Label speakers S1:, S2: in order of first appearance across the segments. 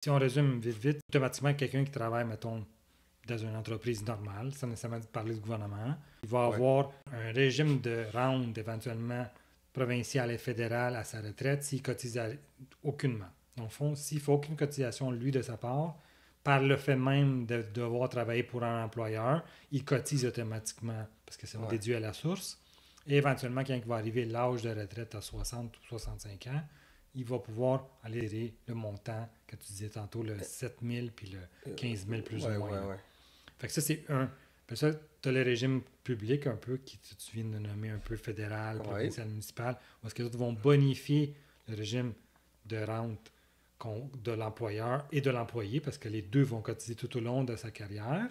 S1: Si on résume vite, automatiquement, quelqu'un qui travaille, mettons, dans une entreprise normale, sans nécessairement parler du gouvernement, il va
S2: Ouais.
S1: avoir un régime de rente éventuellement provincial et fédéral à sa retraite s'il cotise aucunement. Dans le fond, s'il ne fait aucune cotisation, lui, de sa part, par le fait même de devoir travailler pour un employeur, il cotise automatiquement parce que c'est
S2: Ouais.
S1: déduit à la source. Et éventuellement, quand il va arriver l'âge de retraite à 60 ou 65 ans, il va pouvoir aller tirer le montant que tu disais tantôt, le 7 000 puis le 15 000 plus ou
S2: Ouais,
S1: moins.
S2: ouais,
S1: Là.
S2: ouais.
S1: Fait que ça, c'est un. Puis ça, tu as le régime public un peu, qui tu viens de nommer un peu fédéral,
S2: Ouais.
S1: provincial, municipal, où est-ce que les autres vont bonifier le régime de rente de l'employeur et de l'employé, parce que les deux vont cotiser tout au long de sa carrière,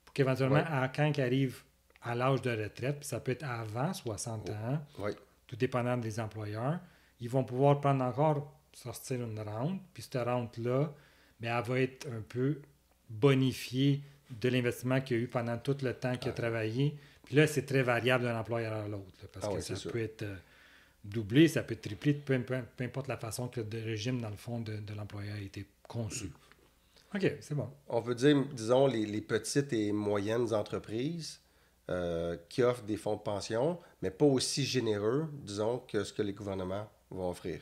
S1: pour qu'éventuellement,
S2: Ouais.
S1: quand il arrive à l'âge de retraite, puis ça peut être avant 60
S2: Oh.
S1: ans,
S2: Ouais.
S1: tout dépendant des employeurs, ils vont pouvoir prendre encore, sortir une rente, puis cette rente-là, bien, elle va être un peu bonifiée de l'investissement qu'il a eu pendant tout le temps qu'il a
S2: Ah,
S1: travaillé. Puis là, c'est très variable d'un employeur à l'autre, là, parce
S2: ah
S1: que
S2: ouais,
S1: ça
S2: c'est sûr.
S1: peut être doublé, ça peut être triplé, peu importe la façon que le régime, dans le fond, de l'employeur a été conçu. OK, c'est bon.
S2: On veut dire, disons, les petites et moyennes entreprises qui offrent des fonds de pension, mais pas aussi généreux, disons, que ce que les gouvernements vont offrir.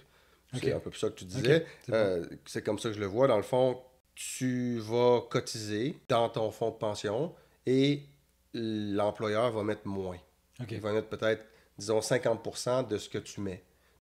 S2: C'est
S1: OK,
S2: un peu ça que tu
S1: OK,
S2: disais.
S1: c'est bon.
S2: C'est comme ça que je le vois. Dans le fond, tu vas cotiser dans ton fonds de pension et l'employeur va mettre moins.
S1: OK,
S2: Il va mettre peut-être, disons, 50% de ce que tu mets.